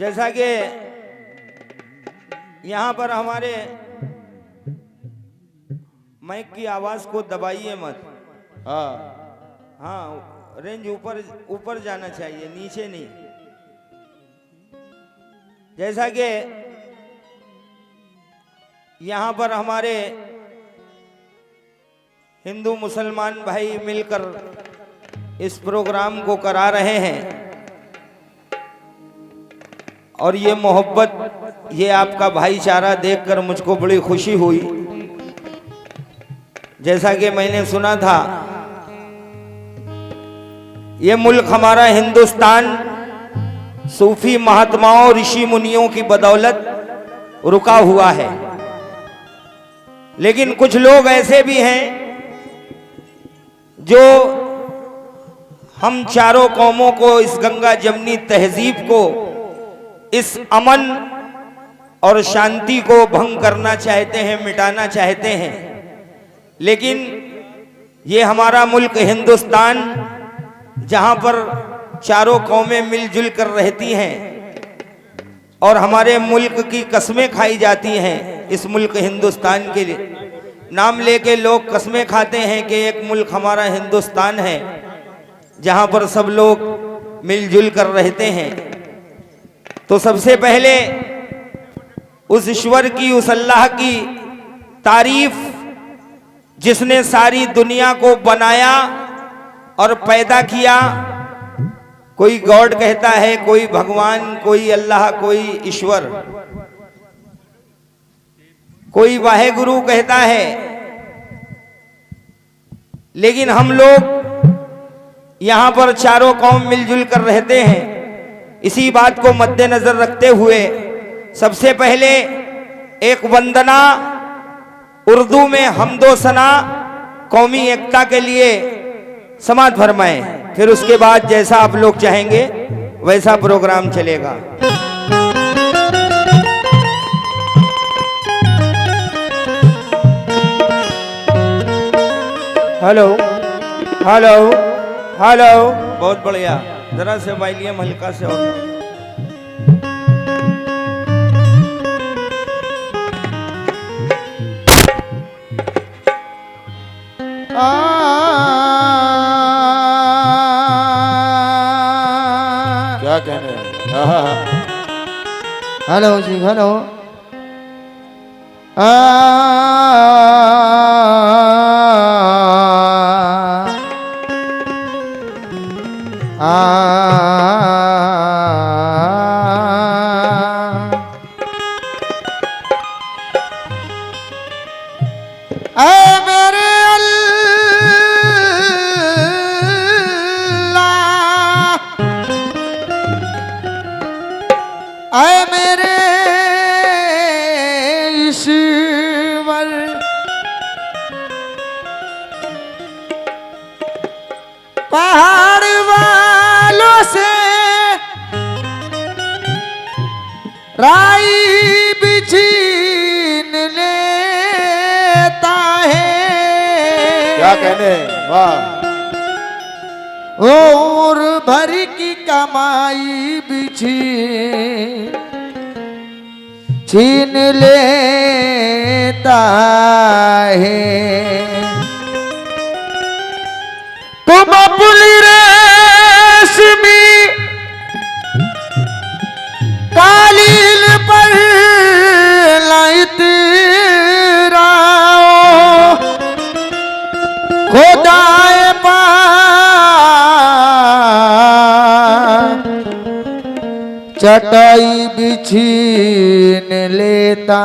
जैसा कि यहाँ पर हमारे माइक की आवाज को दबाइए मत। हाँ हाँ, रेंज ऊपर ऊपर जाना चाहिए, नीचे नहीं। जैसा कि यहाँ पर हमारे हिंदू मुसलमान भाई मिलकर इस प्रोग्राम को करा रहे हैं और ये मोहब्बत, ये आपका भाईचारा देखकर मुझको बड़ी खुशी हुई। जैसा कि मैंने सुना था, ये मुल्क हमारा हिंदुस्तान सूफी महात्माओं ऋषि मुनियों की बदौलत रुका हुआ है, लेकिन कुछ लोग ऐसे भी हैं जो हम चारों कौमों को, इस गंगा जमनी तहजीब को, इस अमन और शांति को भंग करना चाहते हैं, मिटाना चाहते हैं। लेकिन ये हमारा मुल्क हिंदुस्तान, जहां पर चारों कौमें मिलजुल कर रहती हैं और हमारे मुल्क की कस्में खाई जाती हैं, इस मुल्क हिंदुस्तान के लिए नाम लेके लोग कस्में खाते हैं कि एक मुल्क हमारा हिंदुस्तान है जहां पर सब लोग मिलजुल कर रहते हैं। तो सबसे पहले उस ईश्वर की, उस अल्लाह की तारीफ जिसने सारी दुनिया को बनाया और पैदा किया। कोई गॉड कहता है, कोई भगवान, कोई अल्लाह, कोई ईश्वर, कोई वाहेगुरु कहता है। लेकिन हम लोग यहां पर चारों कौम मिलजुल कर रहते हैं। इसी बात को मद्देनजर रखते हुए सबसे पहले एक वंदना उर्दू में हमदो सना कौमी एकता के लिए समाज फरमाएं, फिर उसके बाद जैसा आप लोग चाहेंगे वैसा प्रोग्राम चलेगा। हेलो हेलो हेलो, बहुत बढ़िया। जरा से वॉल्यूम हल्का से और क्या कहने हेलो जी, हेलो। पहाड़ वालों से राई भी छीन लेता है। क्या कहने, वाह। और भर की कमाई भी छीन लेता है। तुम पुली रेशमी कालीन पर लाइत राओ, खुदाए पा चटाई बिछीन लेता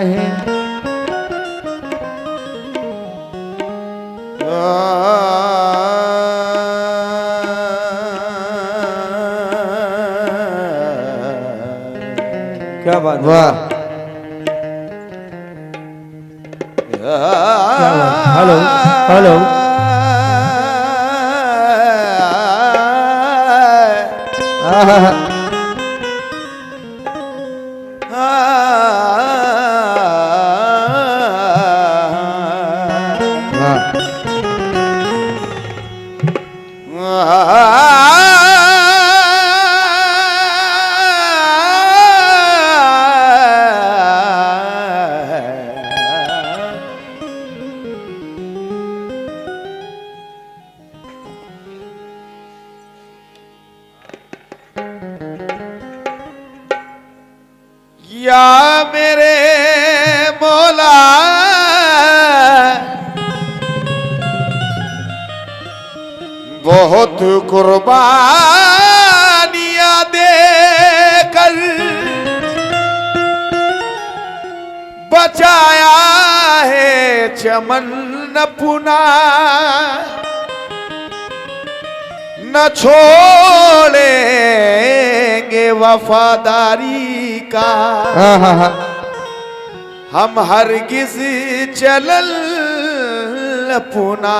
है। क्या बात, वाह। हेलो हेलो, या मेरे मौला बहुत कुर्बानियां देकर बचाया है चमन अपना, न छोड़ेंगे वफादारी का हम हरगिज चलल अपना।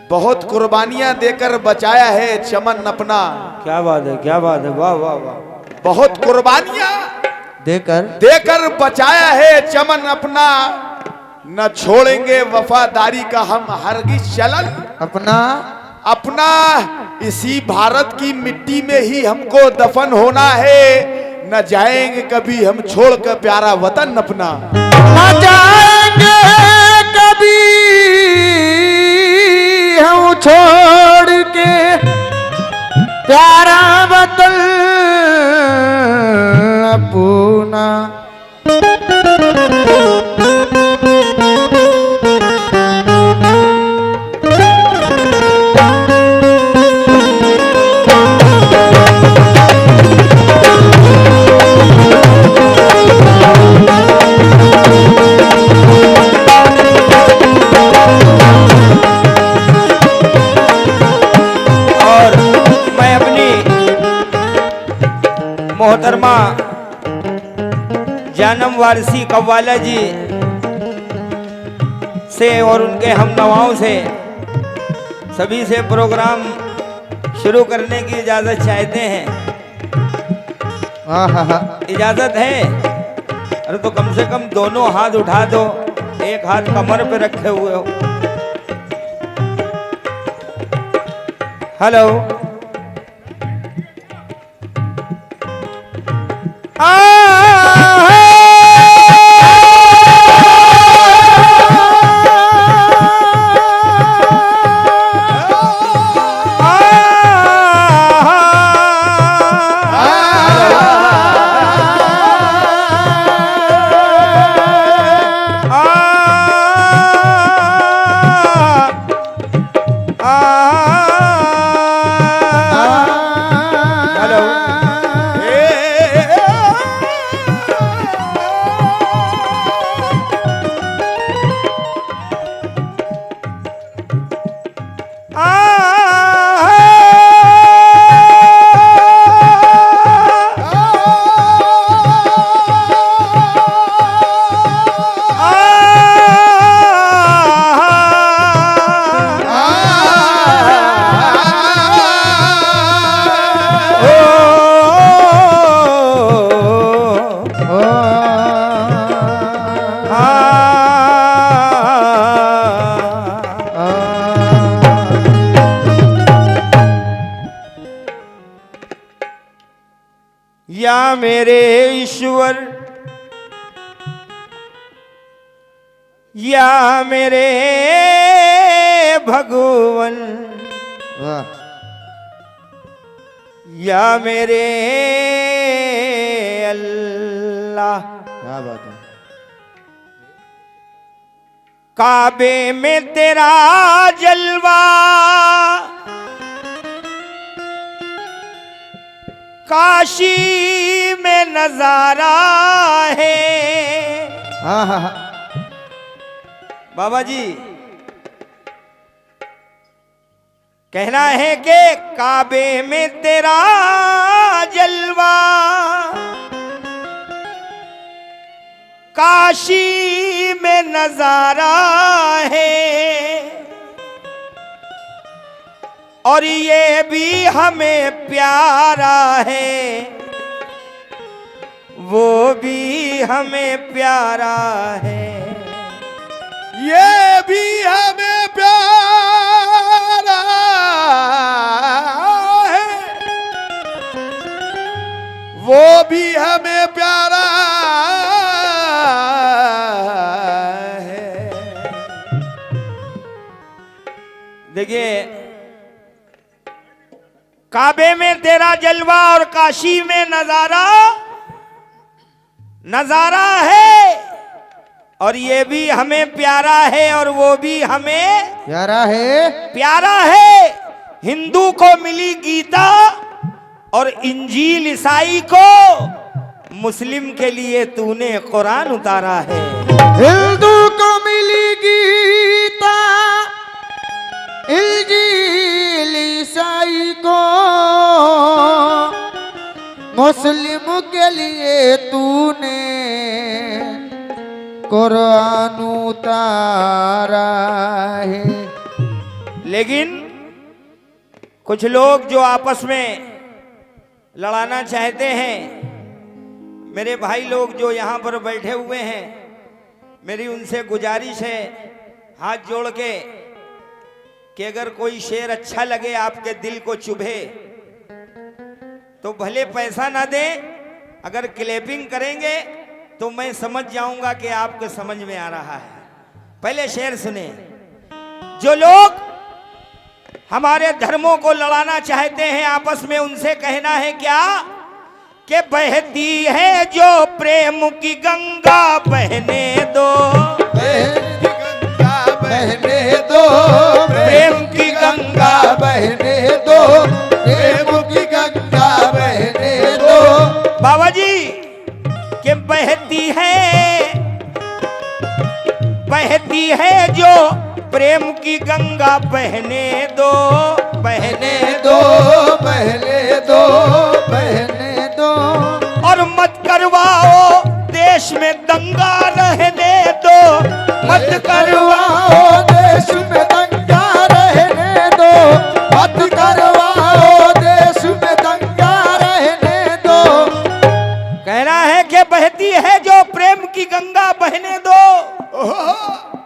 बहुत कुर्बानियां देकर बचाया है चमन अपना। क्या बात है, क्या बात है, वाह वाह वाह। बहुत कुर्बानियां देकर बचाया है चमन अपना, न छोड़ेंगे वफादारी का हम हरगिज चलल अपना। इसी भारत की मिट्टी में ही हमको दफन होना है, न जाएंगे कभी हम छोड़ कर प्यारा वतन अपना। न जाएंगे कभी हम छोड़ के प्यारा वतन अपना। मोहतरमा जानम वारसी कव्वाला जी से और उनके हम नवाओं से सभी से प्रोग्राम शुरू करने की इजाजत चाहते हैं। इजाजत है? अरे तो कम से कम दोनों हाथ उठा दो, एक हाथ कमर पे रखे हुए हो। हेलो या मेरे ईश्वर, या मेरे भगवन, या मेरे अल्लाह। क्या बात है। काबे में तेरा जलवा, काशी में नजारा है। बाबा जी कहना है कि काबे में तेरा जलवा, काशी में नजारा है, और ये भी हमें प्यारा है, वो भी हमें प्यारा है। ये भी हमें प्यारा है, वो भी हमें प्यारा है। देखिए काबे में तेरा जलवा और काशी में नजारा नजारा है, और ये भी हमें प्यारा है और वो भी हमें प्यारा है। हिंदू को मिली गीता और इंजील ईसाई को, मुस्लिम के लिए तूने कुरान उतारा है। हिंदू को मिली गीता, इंजील ईसाई को, मुस्लिम के लिए तूने कुरान उतारा है। लेकिन कुछ लोग जो आपस में लड़ाना चाहते हैं, मेरे भाई लोग जो यहाँ पर बैठे हुए हैं, मेरी उनसे गुजारिश है हाथ जोड़ के कि अगर कोई शेर अच्छा लगे, आपके दिल को चुभे, तो भले पैसा ना दें, अगर क्लैपिंग करेंगे तो मैं समझ जाऊंगा कि आपको समझ में आ रहा है। पहले शेर सुने। जो लोग हमारे धर्मों को लड़ाना चाहते हैं, आपस में उनसे कहना है क्या कि बहती है जो प्रेम की गंगा बहने दो, बहने दो, प्रेम की गंगा बहने दो, प्रेम की गंगा बहने दो। बाबा जी कि बहती है जो प्रेम की गंगा बहने दो, बहने दो, बहने दो, बहने दो। और मत करवाओ देश में दंगा रहने दो, मत करवाओ देश में दंगा रहने दो, मत करवाओ देश में दंगा रहने दो। कहना है कि बहती है जो प्रेम की गंगा बहने दो,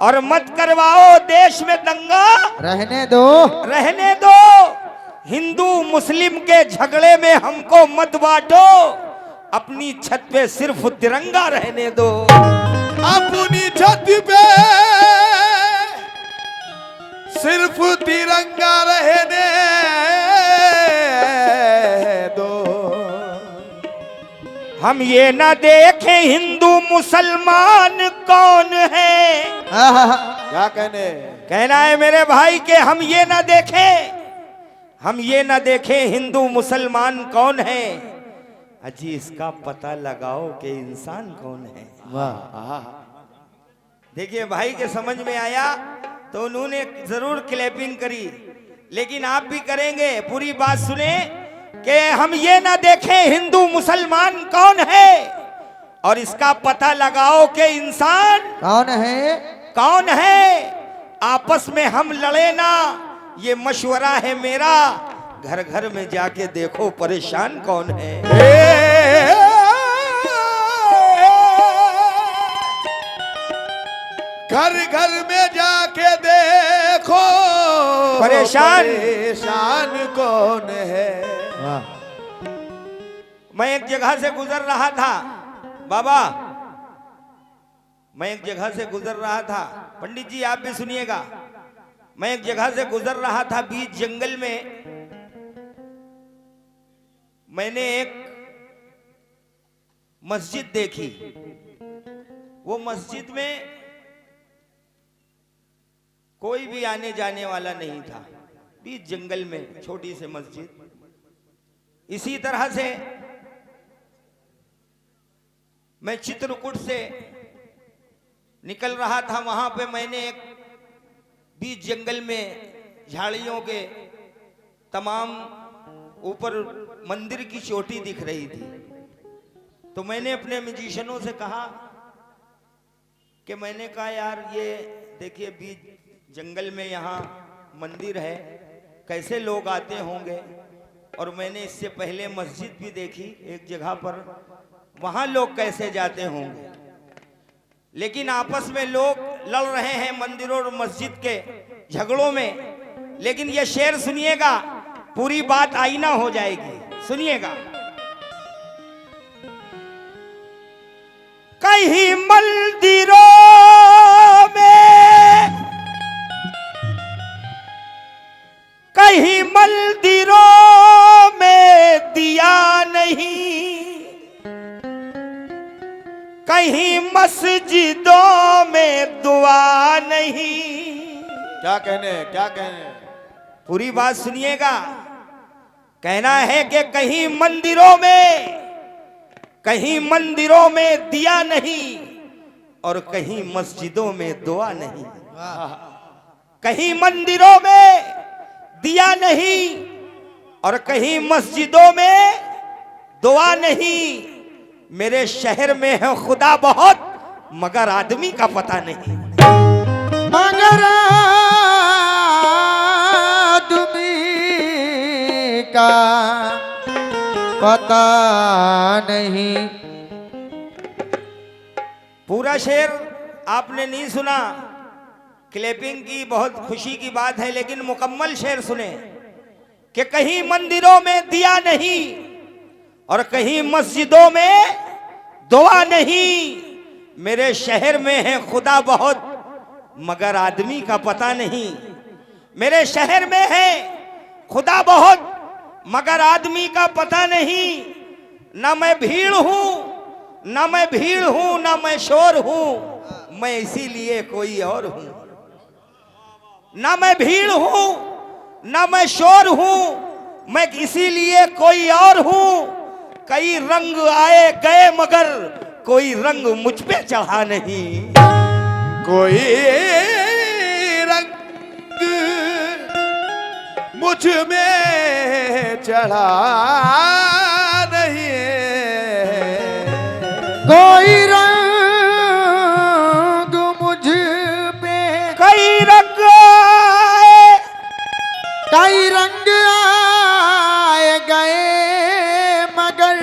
और मत करवाओ देश में दंगा रहने दो, रहने दो। हिंदू मुस्लिम के झगड़े में हमको मत बांटो, अपनी छत पे सिर्फ तिरंगा रहने दो, अपनी छत पे सिर्फ तिरंगा रहने दो। हम ये ना देखें हिंदू मुसलमान कौन है। क्या कहना है मेरे भाई के हम ये ना देखें हिंदू मुसलमान कौन है, अजी इसका पता लगाओ कि इंसान कौन है। देखिए भाई के समझ में आया तो उन्होंने जरूर क्लैपिंग करी, लेकिन आप भी करेंगे। पूरी बात सुने कि हम ये ना देखें हिंदू मुसलमान कौन है, और इसका पता लगाओ कि इंसान कौन है। आपस में हम लड़े ना, ये मशवरा है मेरा, घर घर में जाके देखो परेशान कौन है। घर घर में जाके देखो परेशान कौन है। मैं एक जगह से गुजर रहा था बाबा, मैं एक जगह से गुजर रहा था, पंडित जी आप भी सुनिएगा। मैं एक जगह से गुजर रहा था बीच जंगल में, मैंने एक मस्जिद देखी। वो मस्जिद में कोई भी आने जाने वाला नहीं था, बीच जंगल में छोटी सी मस्जिद। इसी तरह से मैं चित्रकूट से निकल रहा था, वहां पे मैंने एक बीच जंगल में झाड़ियों के तमाम ऊपर मंदिर की चोटी दिख रही थी। तो मैंने अपने म्यूजिशियनों से कहा कि मैंने कहा यार ये देखिए बीच जंगल में यहाँ मंदिर है, कैसे लोग आते होंगे। और मैंने इससे पहले मस्जिद भी देखी एक जगह पर, वहां लोग कैसे जाते होंगे। लेकिन आपस में लोग लड़ रहे हैं मंदिरों और मस्जिद के झगड़ों में। लेकिन ये शेर सुनिएगा, पूरी बात आईना हो जाएगी, सुनिएगा। कहीं मंदिरों में, कहीं मंदिरों मस्जिदों में दुआ नहीं। क्या कहने पूरी बात सुनिएगा। कहना है कि कहीं मंदिरों में दिया नहीं और कहीं मस्जिदों में दुआ नहीं। कहीं मंदिरों में दिया नहीं और कहीं मस्जिदों में दुआ नहीं। मेरे शहर में है खुदा बहुत मगर आदमी का पता नहीं। मगर आदमी का पता नहीं। पूरा शेर आपने नहीं सुना, क्लैपिंग की बहुत खुशी की बात है, लेकिन मुकम्मल शेर सुने कि कहीं मंदिरों में दिया नहीं और कहीं मस्जिदों में दुआ नहीं। मेरे शहर में है खुदा बहुत मगर आदमी का पता नहीं। मेरे शहर में है खुदा बहुत मगर आदमी का पता नहीं। ना मैं भीड़ हूं ना मैं शोर हूं, मैं इसीलिए कोई और हूं। ना मैं भीड़ हूं ना मैं शोर हूं, मैं इसीलिए कोई और हूं। कई रंग आए गए मगर कोई रंग मुझ पे चढ़ा नहीं। कोई रंग मुझ में चढ़ा नहीं। कोई रंग मुझ पे कई रंग आए आए गए मगर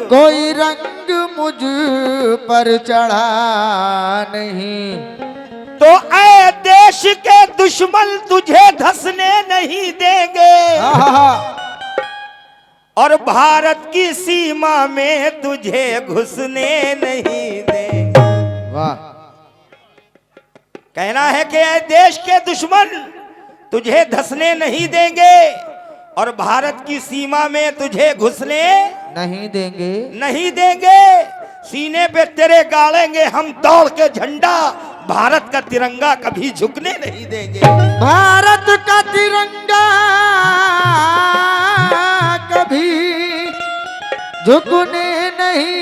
कोई रंग मुझ पर चढ़ा नहीं। तो ऐ देश के दुश्मन तुझे धंसने नहीं देंगे और भारत की सीमा में तुझे घुसने नहीं देंगे। वाह। कहना है कि ऐ देश के दुश्मन तुझे धंसने नहीं देंगे और भारत की सीमा में तुझे घुसने नहीं देंगे। सीने पे तेरे गाड़ेंगे हम दौड़ के झंडा, भारत का तिरंगा कभी झुकने नहीं देंगे। भारत का तिरंगा कभी झुकने नहीं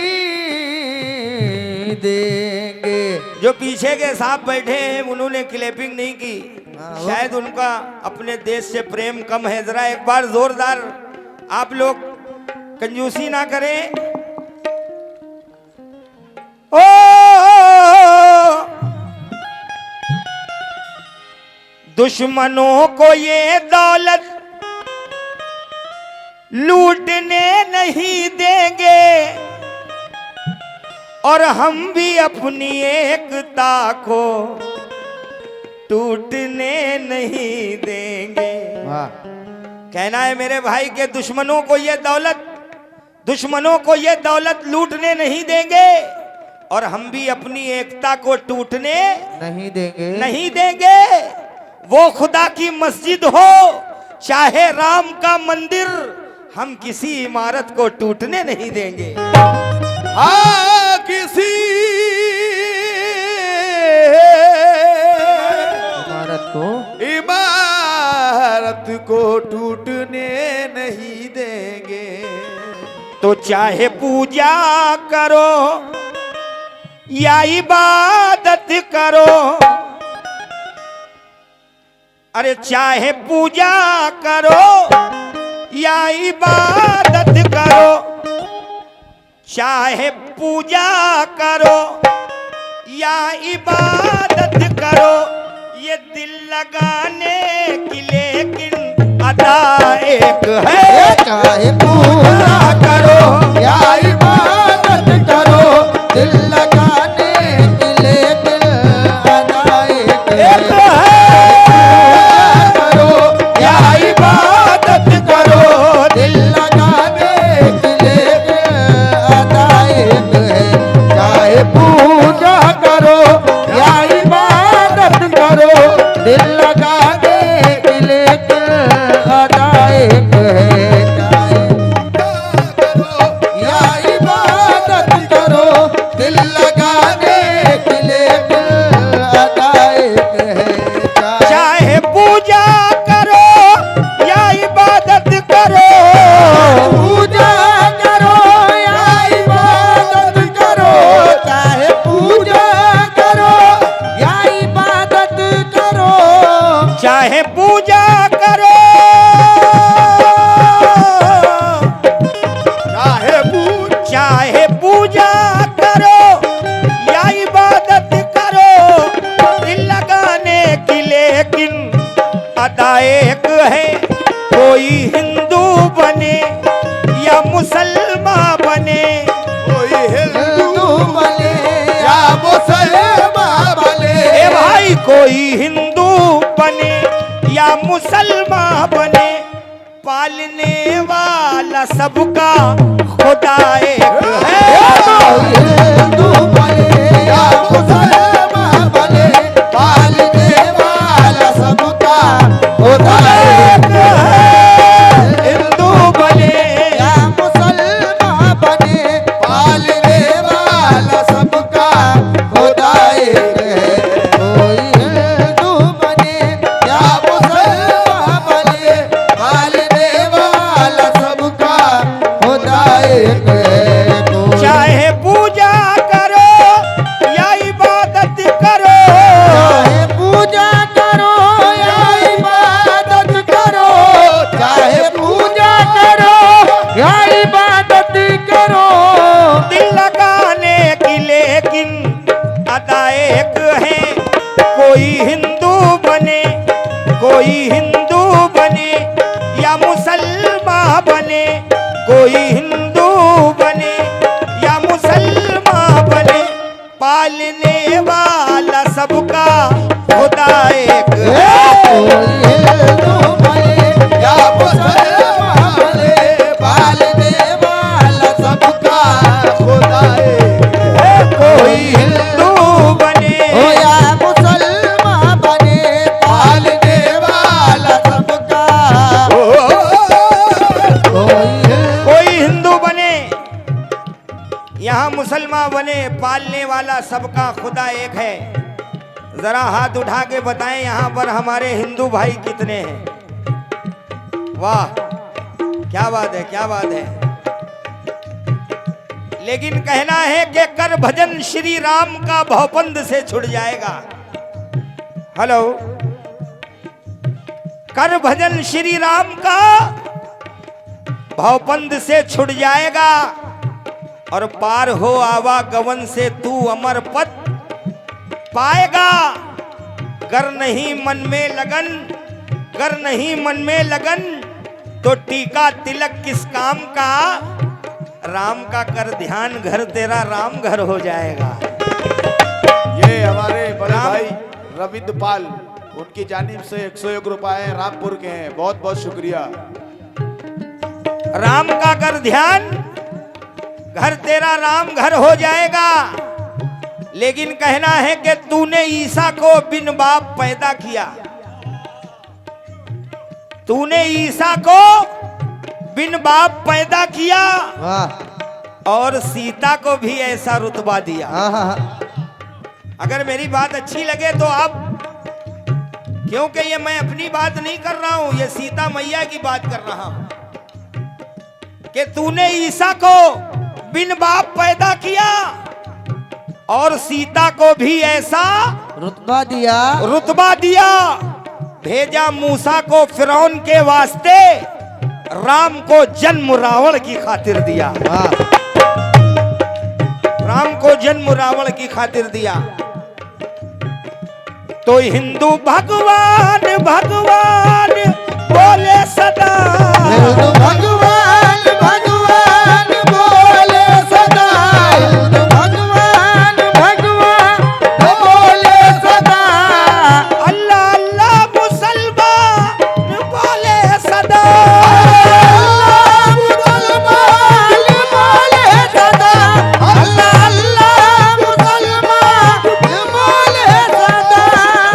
देंगे। जो पीछे के साहब बैठे हैं उन्होंने क्लैपिंग नहीं की, शायद उनका अपने देश से प्रेम कम है। जरा एक बार जोरदार आप लोग कंजूसी ना करें। ओ दुश्मनों को ये दौलत लूटने नहीं देंगे और हम भी अपनी एकता को टूटने नहीं देंगे। कहना है मेरे भाई के दुश्मनों को ये दौलत लूटने नहीं देंगे और हम भी अपनी एकता को टूटने नहीं देंगे। वो खुदा की मस्जिद हो चाहे राम का मंदिर, हम किसी इमारत को टूटने नहीं देंगे। हाँ, किसी इमारत को टूटने नहीं देंगे। तो चाहे पूजा करो या इबादत करो, अरे चाहे पूजा करो या इबादत करो, चाहे पूजा करो या इबादत करो, ये दिल लगाने की लेकिन अदा एक है। चाहे पूजा करो या इबादत करो, दिल लगाने की लेकिन अदा एक है। करो या इबादत करो, दिल लगाने की लेकिन अदा एक है। चाहे पूजा करो या इबादत करो, दिल लगाने की लेकिन अदा एक है। या मुसलमान बने, पालने वाला सबका खुदा एक है। हिंदू बने या मुसलमान बने, पालने वाला सबका खुदा एक है। हिंदू बने या मुसलमान बने, पालने वाला सबका खुदा एक है। कोई हिंदू बने या मुसलमान बने, पालने वाला सबका खुदा एक है। कोई चाहे पूजा करो या इबादत करो, चाहे पूजा करो या इबादत करो, चाहे पूजा करो या इबादत करो, दिल लगाने की लेकिन अदा एक है। कोई हिंदू बने, कोई हिंदू बने या मुसलमान बने, कोई हिंदू बने या मुसलमान बने, पालने वाला सबका खुदा एक है। कोई हिंदू बने या मुसलमान बने, पालने वाला सबका खुदा एक है। कोई हिंदू बने हो या मुसलमान बने, पालने वाला सबका कोई हिंदू बने, यहाँ मुसलमान बने, पालने वाला सबका खुदा एक है। जरा हाथ उठा के बताएं यहाँ पर हमारे हिंदू भाई कितने हैं। वाह, क्या बात है, क्या बात है। लेकिन कहना है कि कर भजन श्री राम का भवपंद से छुट जाएगा। हेलो, कर भजन श्री राम का भवपंद से छुट जाएगा, और पार हो आवागमन से तू अमर पद पाएगा। गर नहीं मन में लगन, गर नहीं मन में लगन, तो टीका तिलक किस काम का। राम का कर ध्यान, घर तेरा राम घर हो जाएगा। ये हमारे बड़े राम- भाई रविंद्र पाल, उनकी जानिब से 101 रुपए रामपुर के हैं, बहुत बहुत शुक्रिया। राम का कर ध्यान, घर तेरा राम घर हो जाएगा। लेकिन कहना है कि तूने ईसा को बिन बाप पैदा किया, तूने ईसा को बिन बाप पैदा किया, वाह और सीता को भी ऐसा रुतबा दिया। अगर मेरी बात अच्छी लगे तो आप, क्योंकि ये मैं अपनी बात नहीं कर रहा हूं, ये सीता मैया की बात कर रहा हूं कि तूने ईसा को बिन बाप पैदा किया और सीता को भी ऐसा रुतबा दिया, रुतबा दिया। भेजा मूसा को फिरौन के वास्ते, राम को जन्म रावण की खातिर दिया। वाह राम को जन्म रावण की खातिर दिया। तो हिंदू भगवान भगवान बोले सदा, हिंदू भगवान भगवान बोले सदा, हिंदू भगवान भगवान बोले सदा, अल्लाह अल्लाह मुसलमान बोले सदा, अल्लाह मुसलमान बोले सदा, अल्लाह अल्लाह मुसलमान बोले सदा।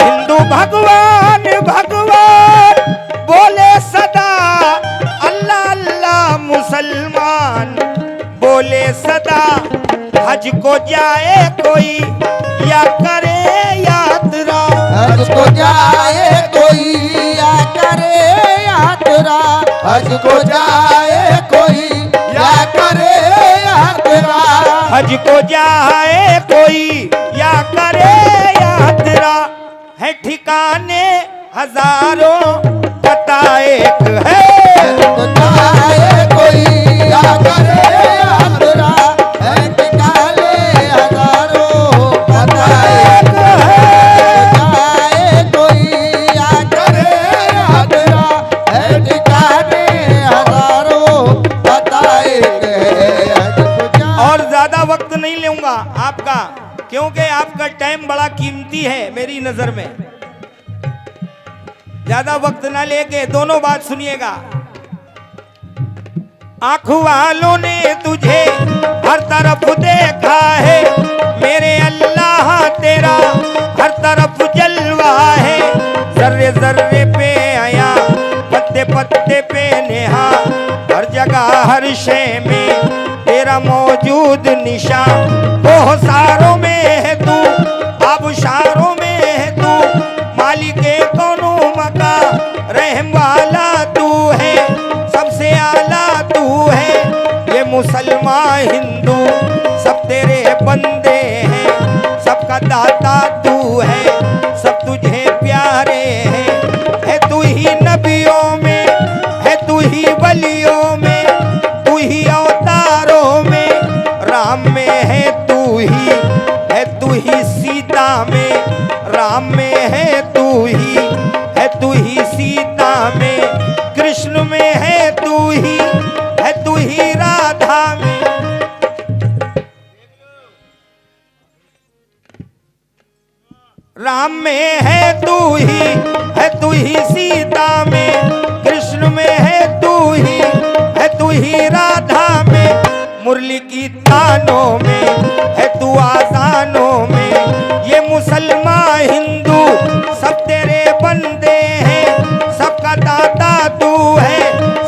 हिंदू भगवान भगवान बोले सदा, अल्लाह अल्लाह मुसलमान बोले सदा। हज को जाए कोई या करे यात्रा, हज को जाए कोई या करे यात्रा, हज को जाए कोई या करे यात्रा, हज को जाए कोई या करे यात्रा। है ठिकाने हजारों पता एक है, तो जाए कोई या करे यात्रा, है ठिकाने हजारों पता एक है। तो जाए कोई या करे यात्रा, है ठिकाने हजारों पता एक है। हज को जाए और ज्यादा वक्त नहीं लूंगा आपका, क्योंकि आपका टाइम बड़ा कीमती है मेरी नजर में। ज्यादा वक्त ना लेके दोनों बात सुनिएगा। आंख वालों ने तुझे हर तरफ देखा है मेरे अल्लाह, तेरा हर तरफ जलवा है। जर्रे जर्रे पे आया, पत्ते पत्ते पे नेहा, हर जगह हर शय में तेरा मौजूद निशान। बहुसारों में है तू, आबशारों में है तू, मालिके कौनो मका, रहम वाला तू है, सबसे आला तू है। ये मुसलमान हिंदू सब तेरे बंदे हैं, सबका दाता तू है, सब तुझे प्यारे हैं। है तू ही नबियों में, है तू ही वलियों में, तू ही अवतारों में, राम में है तू ही सीता में, राम में है तू ही सीता में, कृष्ण में है तू ही राधा में। राम में है तू ही सीता में, कृष्ण में है तू ही राधा में। मुरली की तानों में है तू आजानों में, ये मुसलमान हिंदू सब तेरे बंदे हैं, सबका दाता तू है,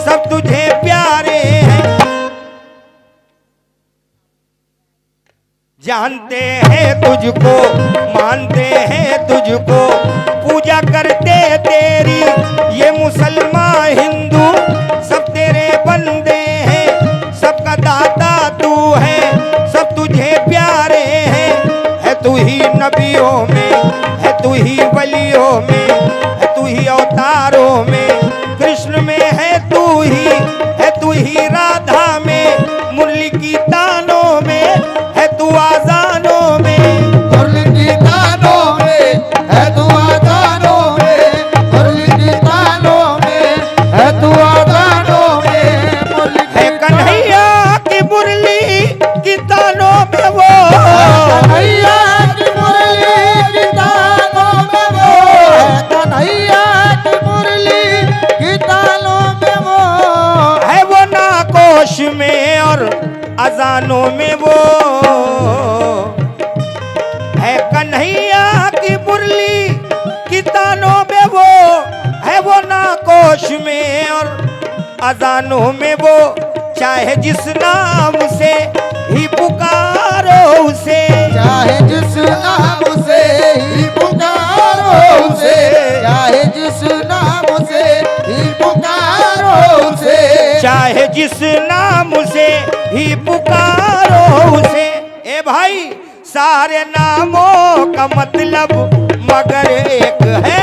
सब तुझे प्यारे हैं। जानते हैं तुझको, मानते हैं तुझको, पूजा करते तेरी, ये मुसलमान हिंदू सब तेरे बंदे हैं, सबका दाता तू है, सब तुझे प्यारे हैं। है तू ही नबियों में, है तू ही वलियों में, है तू ही अवतारों में, कृष्ण में है तू ही राधा में। मुरली की तानों में है तू आजानों में, मुरली की तानों में है तू आजानों में, मुरली की तानों में है तू आजानों में। मुरली है कन्हैया की मुरली की तानों में वो, कन्हैया की मुरली की तानों में वो, कन्हैया की मुरली की तानों में वो, है वो नाकोश में और अजानों में वो। है कन्हैया की मुरली की तानों में वो, है वो नाकोश में और अजानों में वो। चाहे जिस नाम से ही पुकारो उसे, चाहे जिस नाम से ही पुकारो उसे, चाहे जिस नाम से ही पुकारो उसे, चाहे जिस नाम से ही पुकारो उसे। ए भाई सारे नामों का मतलब मगर एक है,